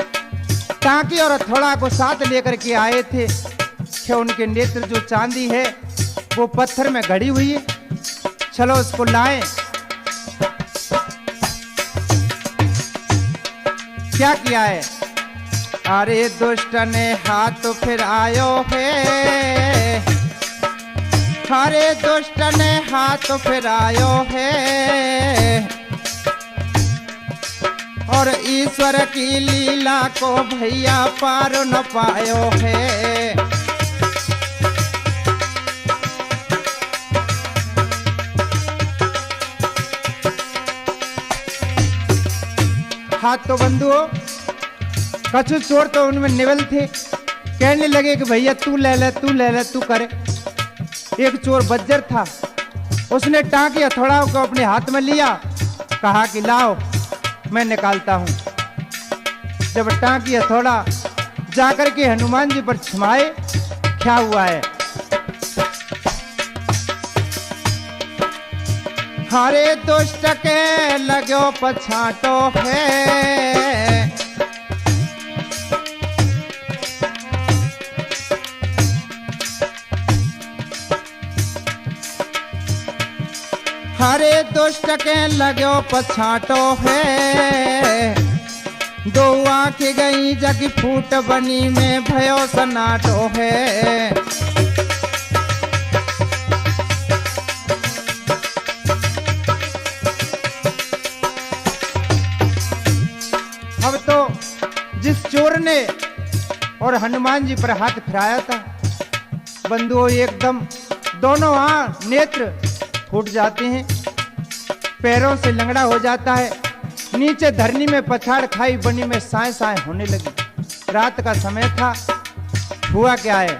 टाकी और हथौड़ा को साथ लेकर के आए थे। क्या उनके नेत्र जो चांदी है वो पत्थर में घड़ी हुई है, चलो उसको लाएं। क्या किया है, अरे दुष्ट ने हाथ फिर आयो है, अरे दुष्ट ने हाथ फिर आयो है, और ईश्वर की लीला को भैया पार न पायो है। हाथ तो बंधुओं, कछु चोर तो उनमें निवल थे, कहने लगे कि भैया तू ले ले तू ले ले तू करे। एक चोर बज्जर था, उसने टांकी हथौड़ा को अपने हाथ में लिया, कहा कि लाओ मैं निकालता हूं। जब टांकी हथौड़ा जाकर के हनुमान जी पर छिमाए, क्या हुआ है, हरे दुष्ट के लगो पछाटो है। हरे दुष्ट के लगो पछाटो है। दो आंखें गई जग फूट बनी में भयो सनाटो है। अब तो जिस चोर ने और हनुमान जी पर हाथ फिराया था, बंधुओं एकदम दोनों नेत्र फूट जाते हैं, पैरों से लंगड़ा हो जाता है, नीचे धरनी में पछाड़ खाई बनी में साए साए होने लगी। रात का समय था। हुआ क्या है?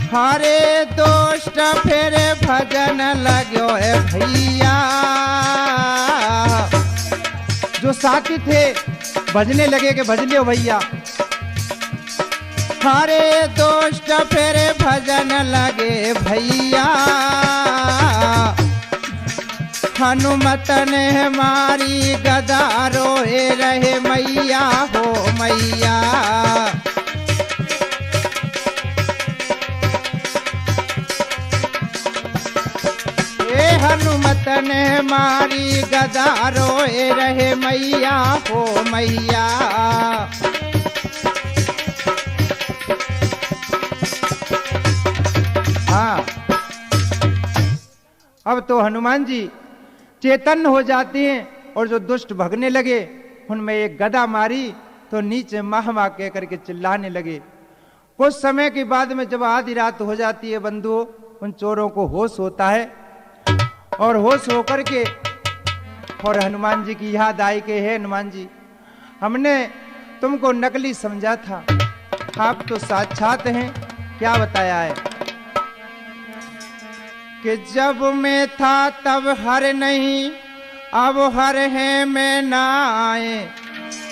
हरे दुष्ट फेरे भजन लगो है भैया। जो साथी थे भजने लगे कि भज लियो भैया। हरे दुष्ट फेरे भजन लगे भैया। हनुमत ने मारी गदा रोए रहे मैया हो मैया। ए हनुमत ने मारी गदा रोए रहे मैया हो मैया। हाँ, अब तो हनुमान जी चेतन हो जाते हैं और जो दुष्ट भगने लगे उनमें एक गदा मारी तो नीचे माह माह कह करके चिल्लाने लगे। कुछ समय के बाद में जब आधी रात हो जाती है बंधुओं, उन चोरों को होश होता है और होश होकर के और हनुमान जी की याद आई कि हे हनुमान जी, हमने तुमको नकली समझा था, आप तो साक्षात हैं। क्या बताया है कि जब मैं था तब हर नहीं, अब हर है मैं ना आए।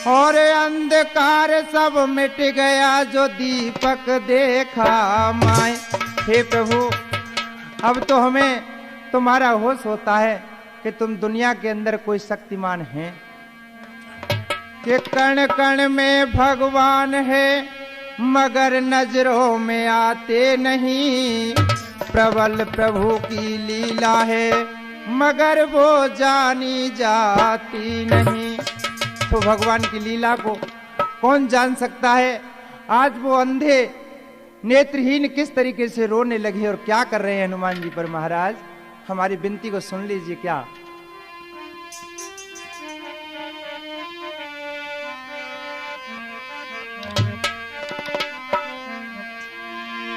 और अंधकार सब मिट गया जो दीपक देखा माए। हे प्रभु, अब तो हमें तुम्हारा होश होता है कि तुम दुनिया के अंदर कोई शक्तिमान हैं, कि कण कण में भगवान है मगर नजरों में आते नहीं। प्रबल प्रभु की लीला है मगर वो जानी जाती नहीं। तो भगवान की लीला को कौन जान सकता है? आज वो अंधे नेत्रहीन किस तरीके से रोने लगे और क्या कर रहे हैं हनुमान जी पर। महाराज, हमारी विनती को सुन लीजिए। क्या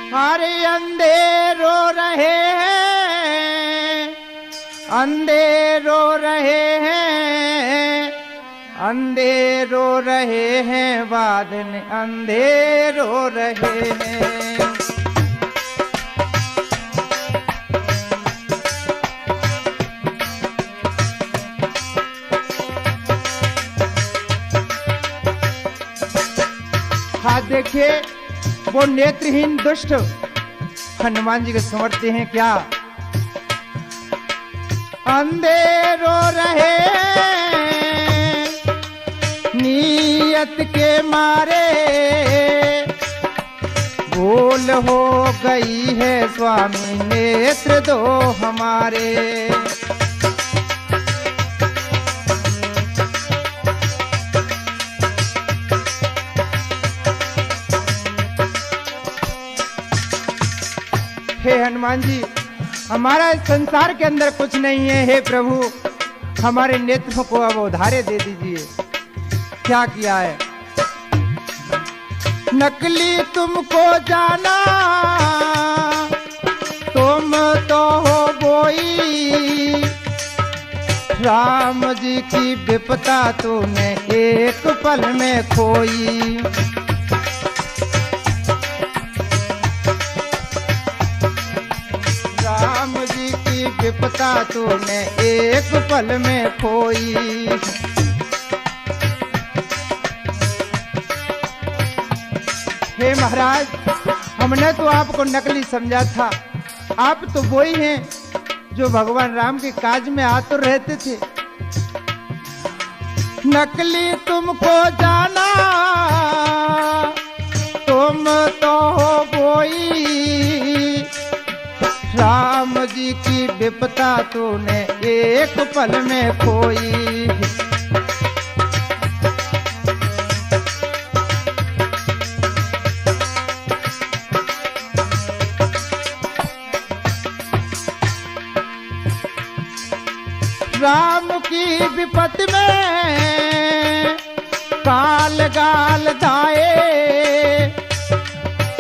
हमारे अंधे रो रहे हैं, अंधे रो रहे हैं, अंधे रो रहे हैं, बादल अंधे रो रहे हैं। हाँ, देखिए वो नेत्रहीन दुष्ट हनुमान जी को समझते हैं। क्या अंधे रो रहे नीयत के मारे, भूल हो गई है स्वामी नेत्र दो हमारे। हे हनुमान जी, हमारा इस संसार के अंदर कुछ नहीं है। हे प्रभु, हमारे नेत्रों को अब उधारे दे दीजिए। क्या किया है? नकली तुमको जाना, तुम तो हो बोई। राम जी की विपदा तूने एक पल में खोई। राम जी की विपदा तूने एक पल में खोई। हे महाराज, हमने तो आपको नकली समझा था। आप तो वही हैं जो भगवान राम के काज में आतुर रहते थे। नकली तुमको जाना तुम तो हो कोई, राम जी की विपदा तूने एक पल में खोई। राम की विपत्ति में काल गाल धाए,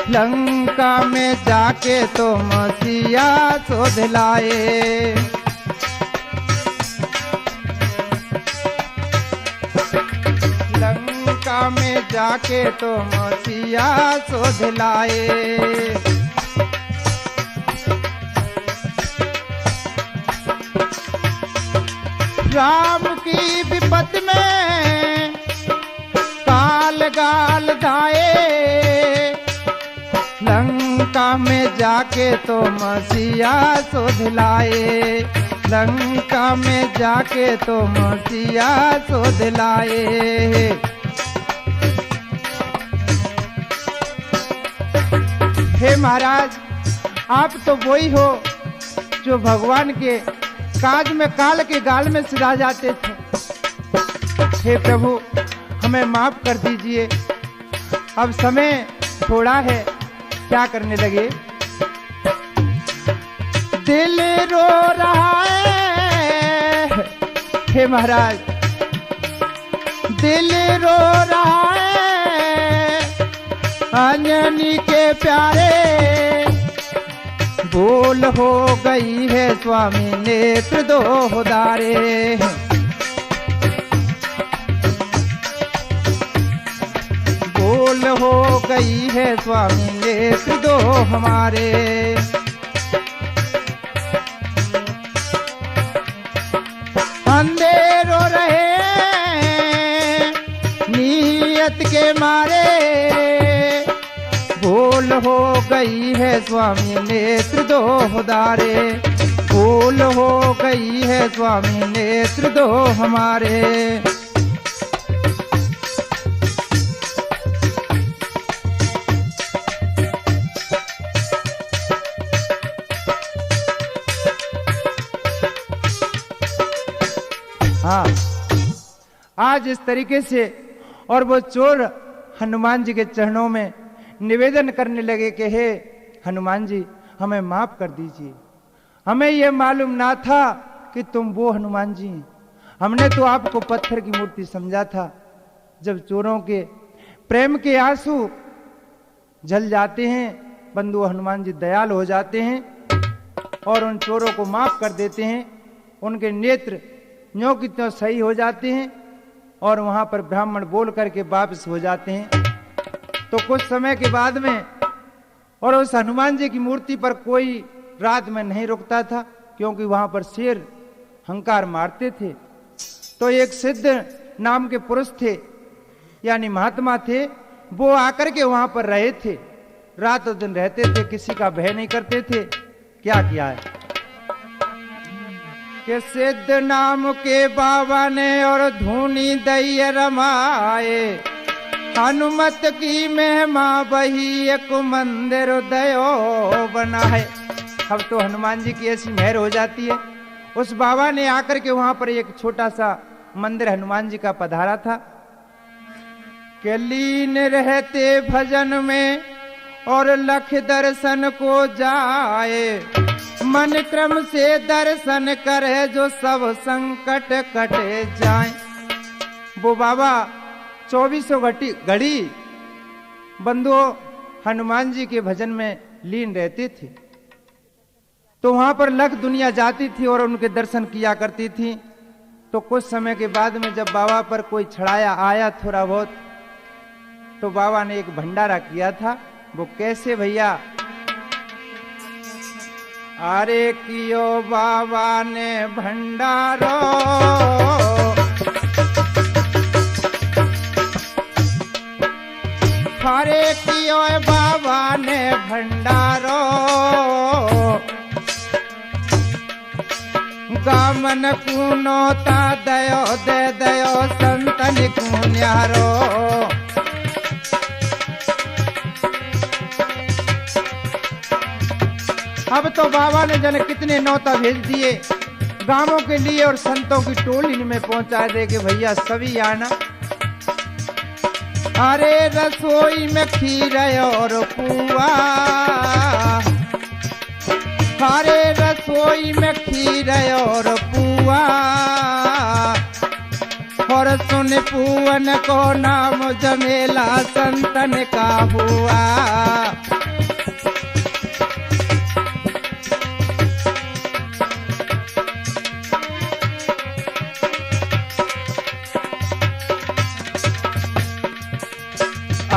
लंका में जाके तो मसीहा शोध लाए। लंका में जाके तो मसीहा शोध लाए। राम की विपत्ति में काल गाल धाए, लंका में जाके तो मसीहा शोध लाए। लंका में जाके तो मसीहा शोध लाए। हे महाराज, आप तो वही हो जो भगवान के काज में काल के गाल में सिधा जाते थे। हे प्रभु, हमें माफ कर दीजिए, अब समय थोड़ा है, क्या करने लगे। दिल रो रहा है, हे महाराज, दिल रो रहा है अंजनी के प्यारे, भूल हो गई है स्वामी नेत्र दो उदारे। भूल हो गई है स्वामी नेत्र दो हमारे। अंधेरो रहे नीयत के मारे, भूल हो गई है स्वामी नेत्र दो उदारे। भूल हो गई है स्वामी नेत्र दो हमारे। हाँ, आज इस तरीके से और वो चोर हनुमान जी के चरणों में निवेदन करने लगे कि हे हनुमान जी, हमें माफ कर दीजिए, हमें यह मालूम ना था कि तुम वो हनुमान जी हैं। हमने तो आपको पत्थर की मूर्ति समझा था। जब चोरों के प्रेम के आंसू जल जाते हैं, बंधु हनुमान जी दयाल हो जाते हैं और उन चोरों को माफ कर देते हैं। उनके नेत्र न्यों की त्यों सही हो जाते हैं और वहां पर ब्राह्मण बोल करके वापस हो जाते हैं। तो कुछ समय के बाद में और उस हनुमान जी की मूर्ति पर कोई रात में नहीं रुकता था, क्योंकि वहां पर शेर हंकार मारते थे। तो एक सिद्ध नाम के पुरुष थे, यानी महात्मा थे, वो आकर के वहां पर रहे थे, रातों दिन रहते थे, किसी का भय नहीं करते थे। क्या किया है कि सिद्ध नाम के बाबा ने और धूनी दैय रमाए, हनुमत की महिमा बही एक मंदिर दयो बना है। अब तो हनुमान जी की ऐसी मेहर हो जाती है। उस बाबा ने आकर के वहां पर एक छोटा सा मंदिर हनुमान जी का पधारा था कि लीन रहते भजन में और लख दर्शन को जाए, मन क्रम से दर्शन करे जो सब संकट कटे जाए। वो बाबा 24 घड़ी बंधुओं हनुमान जी के भजन में लीन रहते थे। तो वहां पर लख दुनिया जाती थी और उनके दर्शन किया करती थी। तो कुछ समय के बाद में जब बाबा पर कोई छड़ाया आया थोड़ा बहुत, तो बाबा ने एक भंडारा किया था। वो कैसे भैया, अरे कियो बाबा ने भंडारो, अरे कियो बाबा ने भंडारो, गामन कूनोता दयो दे दयो संतन कून्यारो। अब तो बाबा ने जाने कितने नौता भेज दिए गांवों के लिए और संतों की टोली में पहुंचा दे कि भैया सभी आना। अरे रसोई में खीर और पुआ, अरे रसोई में खीर और पुआ, और सुन पुअन को नाम जमेला संतन का हुआ।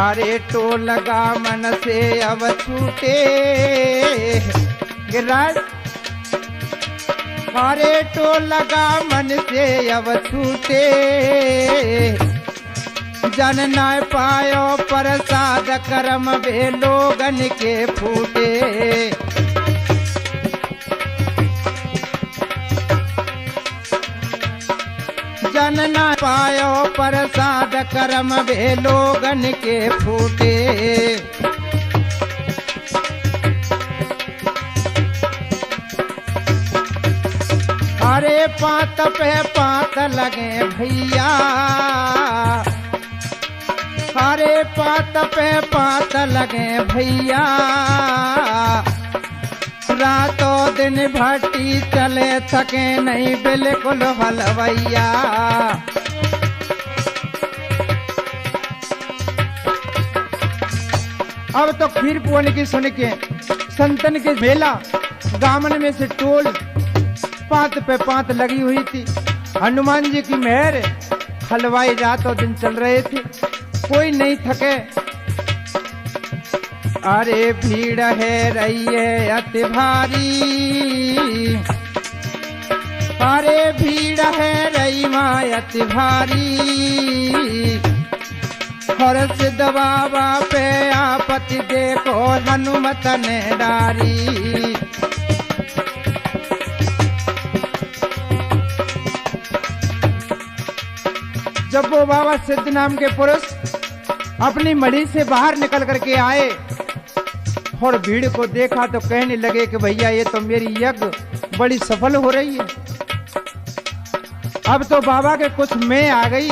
अरे टोल गामन से अब छूटे गिराज, अरे टोल गामन से अब छूटे, जन न पायो प्रसाद कर्म बे लोगन के फूटे। जन न पायो प्रसाद कर्म बे लोगन के फूटे। अरे पात पे पात लगे भैया, अरे पात पे पात लगे भैया, रातों दिन भट्टी चले थके नहीं बिल्कुल हलवैया। अब तो खीर पुअन की सुन के संतन के मेला गामन में से टोल पात पे पात लगी हुई थी। हनुमान जी की मेहर, हलवाई रातों दिन चल रहे थे, कोई नहीं थके। अरे भीड़ है रही है अति भारी, अरे भीड़ है रही माँ अति भारी, और सिद्ध बाबा पे आपत्ति देखो हनुमत ने डारी। जब वो बाबा सिद्ध नाम के पुरुष अपनी मढ़ी से बाहर निकल करके आए और भीड़ को देखा तो कहने लगे कि भैया ये तो मेरी यज्ञ बड़ी सफल हो रही है। अब तो बाबा के कुछ में आ गई।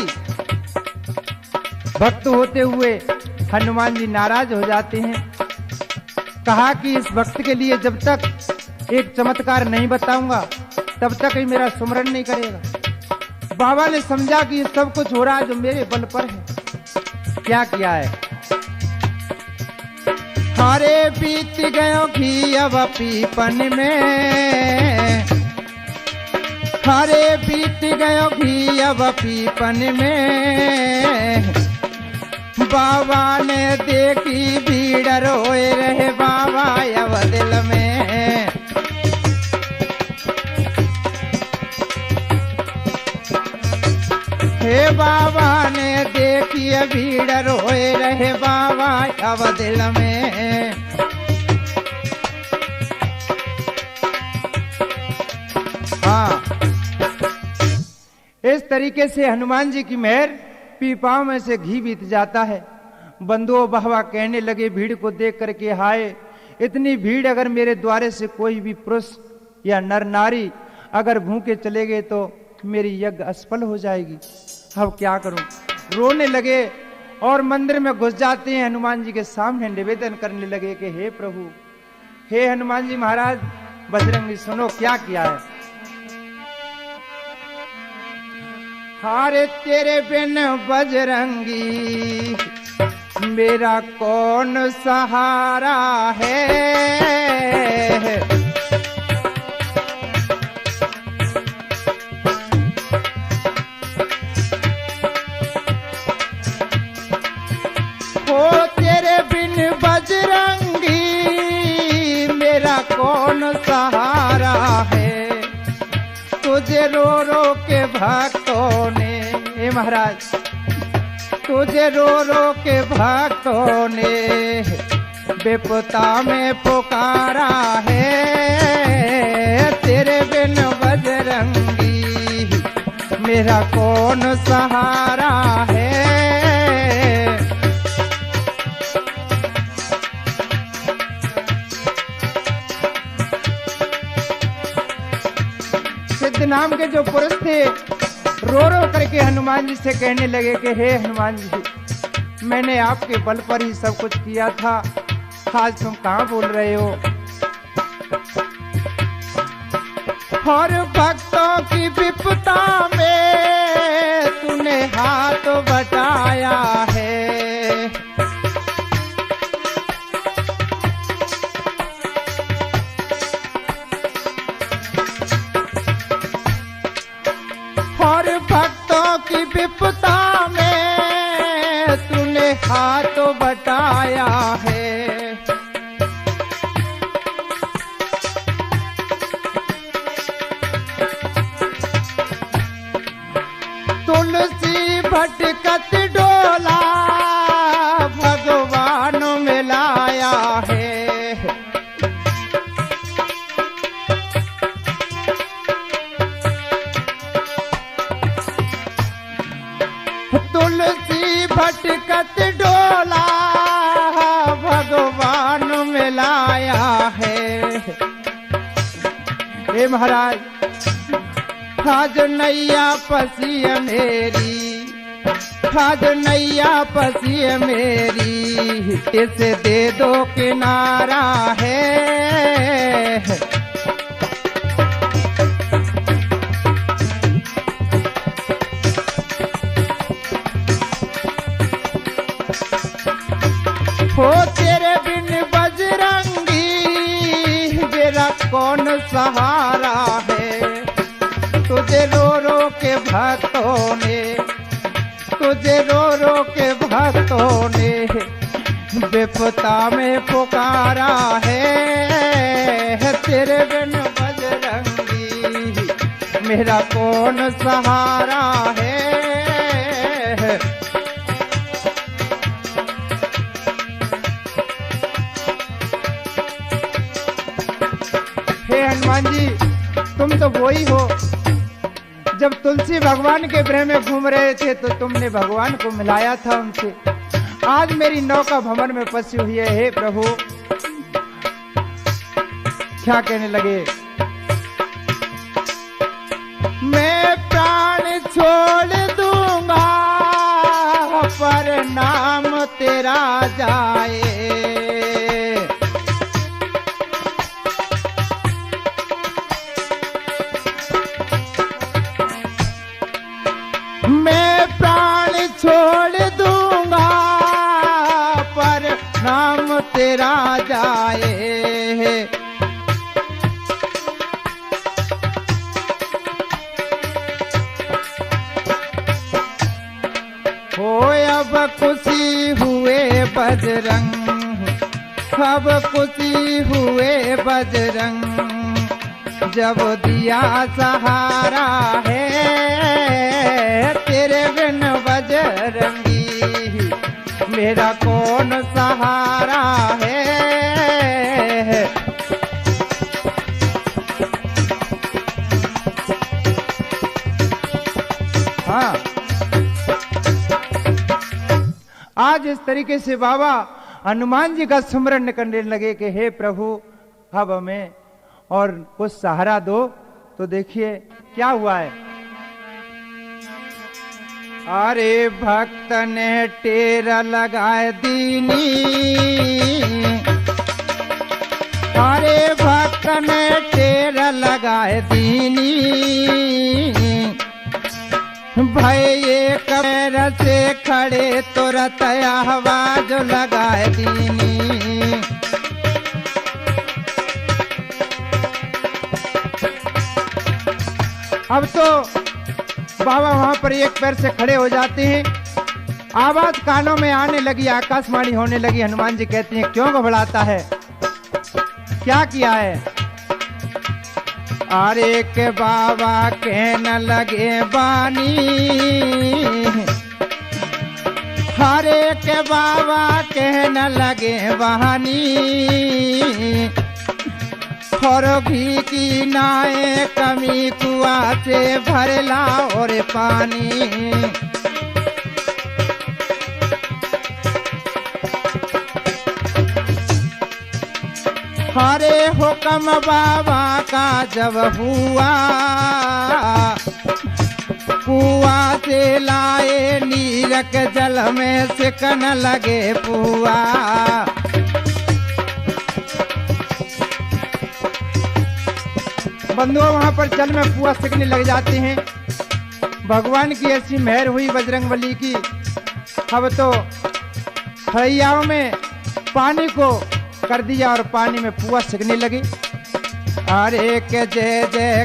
भक्त होते हुए हनुमान जी नाराज हो जाते हैं। कहा कि इस भक्त के लिए जब तक एक चमत्कार नहीं बताऊंगा तब तक ही मेरा सुमरन नहीं करेगा। बाबा ने समझा कि ये सब कुछ हो रहा है जो मेरे बल पर है। क्या किया है? हारे बीत गयो घी अब पीपन में, हारे बीत गयो घी अब पीपन में, बाबा ने देखी भीड़ रोए रहे बाबा अब दिल में। हे बाबा ने देखी भीड़ रोए रहे बाबा अब दिल में। हाँ, इस तरीके से हनुमान जी की मेहर पीपाओं में से घी बीत जाता है। बंधुओं बाबा कहने लगे भीड़ को देख करके, हाय इतनी भीड़, अगर मेरे द्वारे से कोई भी पुरुष या नर नारी अगर भूखे चले गए तो मेरी यज्ञ असफल हो जाएगी। अब क्या करूं? रोने लगे और मंदिर में घुस जाते हैं। हनुमान जी के सामने निवेदन करने लगे कि हे प्रभु, हे हनुमान जी महाराज, बजरंगी सुनो क्या किया है। हारे तेरे बिन बजरंगी मेरा कौन सहारा है। ओ तेरे बिन बजरंगी मेरा कौन सहारा है। तुझे रो रो के भक्तों ने, हे महाराज, तुझे रो रो के भक्तों ने विपदा में पुकारा है। तेरे बिन बजरंग मेरा कौन सहारा है। सिद्ध नाम के जो पुरुष थे रो रो करके हनुमान जी से कहने लगे कि हे हनुमान जी, मैंने आपके बल पर ही सब कुछ किया था, आज तुम कहाँ बोल रहे हो। और भक्तों की विपदा में तूने हाथ बटाया है। और भक्तों की विपदा में तूने हाथ बटाया है। तुलसी भटकत डोला भगवान में लाया है। तुलसी भटकत डोला भगवान में लाया है। हे महाराज, आज नैया फंसी है मेरी, आज नैया फंसी है मेरी, इसे दे दो किनारा है। हो तेरे बिन बजरंगी मेरा कौन सहारा है। तुझे रो रो के भक्तों ने, तुझे रो रो के भक्तों ने विपदा में पुकारा है। तेरे बिन बजरंगी मेरा कौन सहारा है। हे हनुमान जी, तुम तो वही हो, जब तुलसी भगवान के ब्रह में घूम रहे थे तो तुमने भगवान को मिलाया था उनसे। आज मेरी नौका भंवर में फंसी हुई है। हे प्रभु, क्या कहने लगे। मैं प्राण छोड़ दूंगा पर नाम तेरा जाए। मैं प्राण छोड़ दूंगा पर नाम तेरा जाए। हो अब खुशी हुए बजरंग, अब खुशी हुए बजरंग, जब दिया सहारा है। तेरे बिन बजरंगी मेरा कौन सहारा है। हाँ, आज इस तरीके से बाबा हनुमान जी का स्मरण करने लगे कि हे प्रभु, अब हमें और कुछ सहारा दो। तो देखिए क्या हुआ है। अरे भक्त ने टेरा लगाए दीनी, अरे भक्त ने टेरा लगाए दीनी, भाई एक पैर से खड़े तुरंत आवाज लगाए दीनी। अब तो बाबा वहां पर एक पैर से खड़े हो जाते हैं, आवाज कानों में आने लगी, आकाशवाणी होने लगी। हनुमान जी कहते हैं क्यों घबराता है, क्या किया है। अरे के बाबा कहने लगे बानी, हरे के बाबा कहने लगे बहानी, और घी की नाए कमी कुआं से भरला और पानी। हरे हुक्म बाबा का जब हुआ, कुआं से लाए नीरक जल में सिकन लगे पुआ। बंधुओं वहां पर जल में पुआ सिकने लग जाते हैं। भगवान की ऐसी मेहर हुई बजरंगबली की। अब तो खड़ियाओं में पानी को कर दिया और पानी में पुआ सिकने लगी। अरे के जय जय